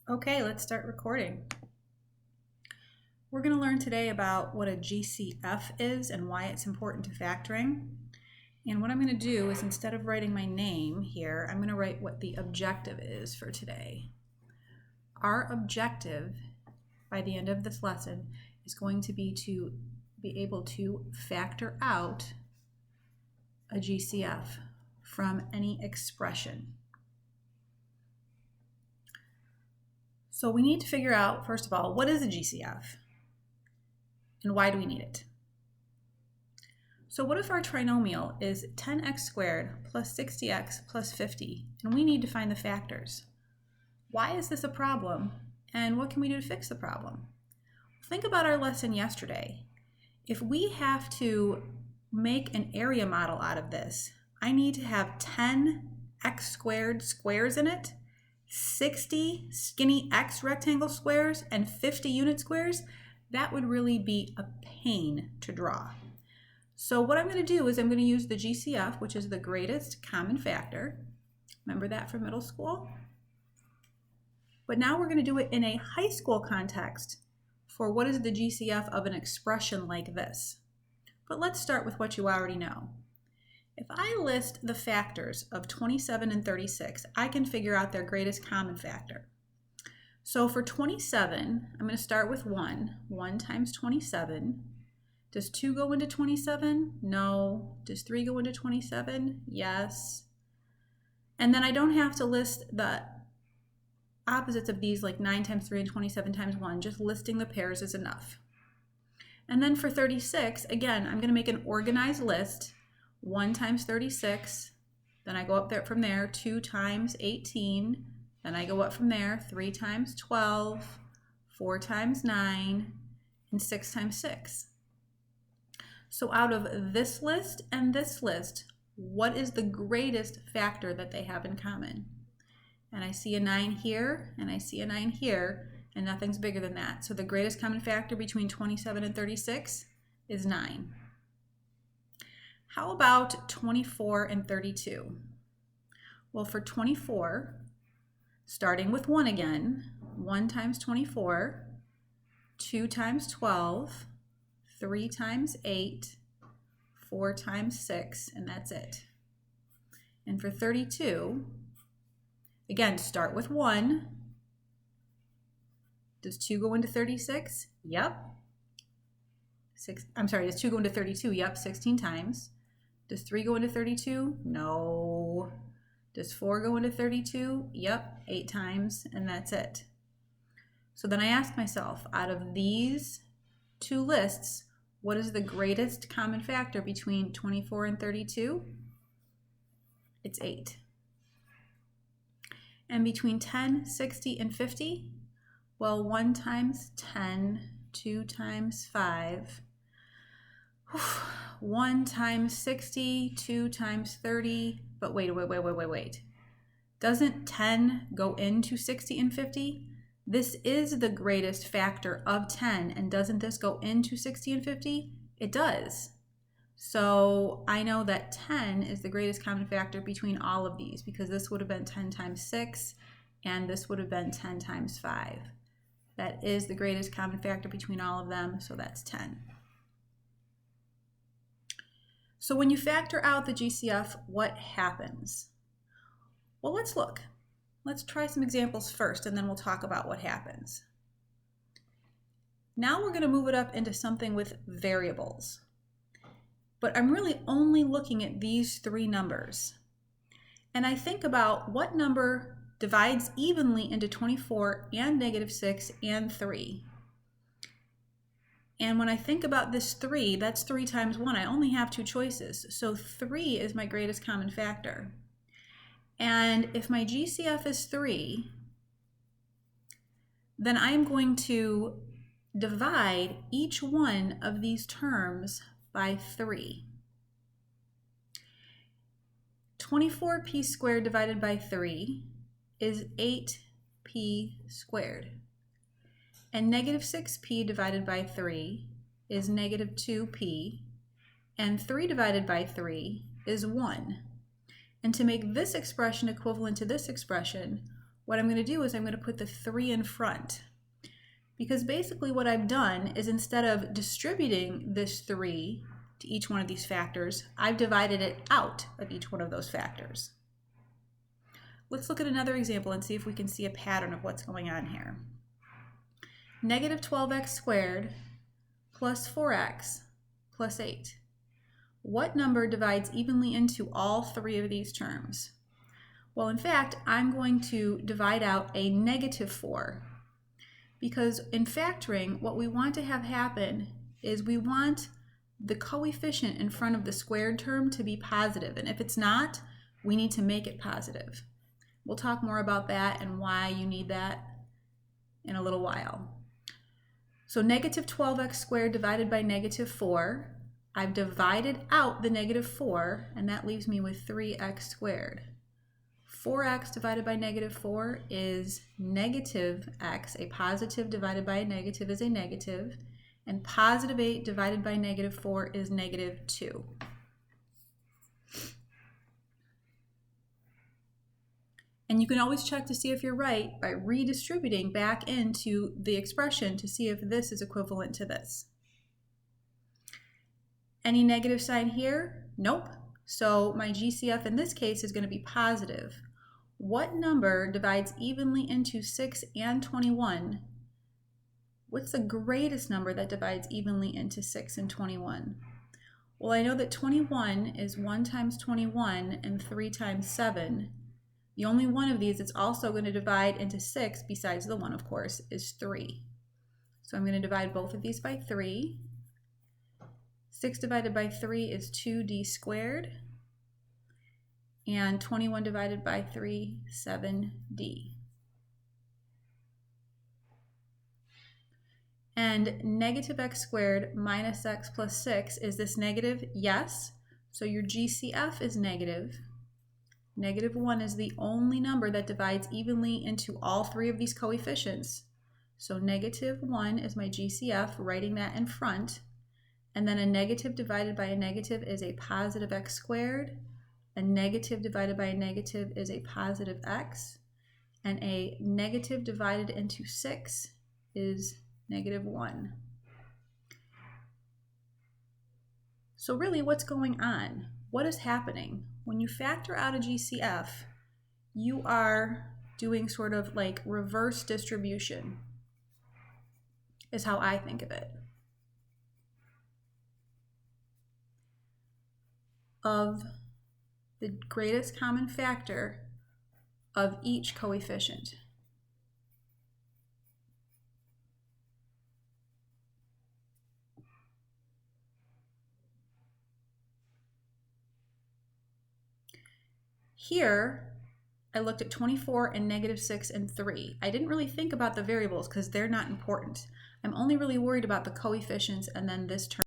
Okay, let's start recording. We're going to learn today about what a GCF is and why it's important to factoring. And what I'm going to do is, instead of writing my name here, I'm going to write what the objective is for today. Our objective by the end of this lesson is going to be able to factor out a GCF from any expression. So we need to figure out, first of all, what is a GCF and why do we need it? So what if our trinomial is 10x squared plus 60x plus 50, and we need to find the factors? Why is this a problem, and what can we do to fix the problem? Think about our lesson yesterday. If we have to make an area model out of this, I need to have 10x squared squares in it, 60 skinny x rectangle squares, and 50 unit squares. That would really be a pain to draw. So what I'm going to do is I'm going to use the GCF, which is the greatest common factor. Remember that from middle school? But now we're going to do it in a high school context for what is the GCF of an expression like this. But let's start with what you already know. If I list the factors of 27 and 36, I can figure out their greatest common factor. So for 27, I'm going to start with 1. 1 times 27. Does 2 go into 27? No. Does 3 go into 27? Yes. And then I don't have to list the opposites of these, like 9 times 3 and 27 times 1. Just listing the pairs is enough. And then for 36, again, I'm going to make an organized list. 1 times 36. Then I go up there from there. 2 times 18. Then I go up from there. 3 times 12. 4 times 9. And 6 times 6. So out of this list and this list, what is the greatest factor that they have in common? And I see a 9 here, and I see a 9 here, and nothing's bigger than that. So the greatest common factor between 27 and 36 is 9. How about 24 and 32? Well, for 24, starting with 1 again, 1 times 24, 2 times 12, 3 times 8, 4 times 6, and that's it. And for 32, again, start with 1. Does 2 go into 36? Yep. Does 2 go into 32? Yep, 16 times. Does 3 go into 32? No. Does 4 go into 32? Yep, 8 times, and that's it. So then I ask myself, out of these two lists, what is the greatest common factor between 24 and 32? It's 8. And between 10, 60, and 50? Well, 1 times 10, 2 times 5, 1 times 60, 2 times 30, but wait. Doesn't 10 go into 60 and 50? This is the greatest factor of 10, and doesn't this go into 60 and 50? It does. So I know that 10 is the greatest common factor between all of these, because this would have been 10 times 6, and this would have been 10 times 5. That is the greatest common factor between all of them, so that's 10. So when you factor out the GCF, what happens? Well, let's look. Let's try some examples first, and then we'll talk about what happens. Now we're going to move it up into something with variables. But I'm really only looking at these 3 numbers. And I think about what number divides evenly into 24 and -6 and 3. And when I think about this 3, that's 3 times 1. I only have 2 choices. So 3 is my greatest common factor. And if my GCF is 3, then I'm going to divide each one of these terms by 3. 24p squared divided by 3 is 8p squared. And -6p divided by 3 is -2p. And 3 divided by 3 is 1. And to make this expression equivalent to this expression, what I'm going to do is I'm going to put the 3 in front. Because basically what I've done is instead of distributing this 3 to each one of these factors, I've divided it out of each one of those factors. Let's look at another example and see if we can see a pattern of what's going on here. Negative 12x squared plus 4x plus 8. What number divides evenly into all 3 of these terms? Well, in fact, I'm going to divide out a negative 4. Because in factoring, what we want to have happen is we want the coefficient in front of the squared term to be positive. And if it's not, we need to make it positive. We'll talk more about that and why you need that in a little while. So negative 12x squared divided by negative 4. I've divided out the negative 4, and that leaves me with 3x squared. 4x divided by negative 4 is negative x. A positive divided by a negative is a negative. And positive 8 divided by negative 4 is negative 2. And you can always check to see if you're right by redistributing back into the expression to see if this is equivalent to this. Any negative sign here? Nope. So my GCF in this case is going to be positive. What number divides evenly into 6 and 21? What's the greatest number that divides evenly into 6 and 21? Well, I know that 21 is 1 times 21 and 3 times 7. The only one of these that's also going to divide into 6, besides the 1, of course, is 3. So I'm going to divide both of these by 3. 6 divided by 3 is 2d squared. And 21 divided by 3, 7d. And negative x squared minus x plus 6, is this negative? Yes. So your GCF is negative. Negative 1 is the only number that divides evenly into all 3 of these coefficients. So negative 1 is my GCF, writing that in front. And then a negative divided by a negative is a positive x squared. A negative divided by a negative is a positive x, and a negative divided into 6 is negative 1. So really, what's going on? What is happening? When you factor out a GCF, you are doing sort of like reverse distribution, is how I think of it. Of the greatest common factor of each coefficient. Here, I looked at 24 and negative 6 and 3. I didn't really think about the variables because they're not important. I'm only really worried about the coefficients and then this term.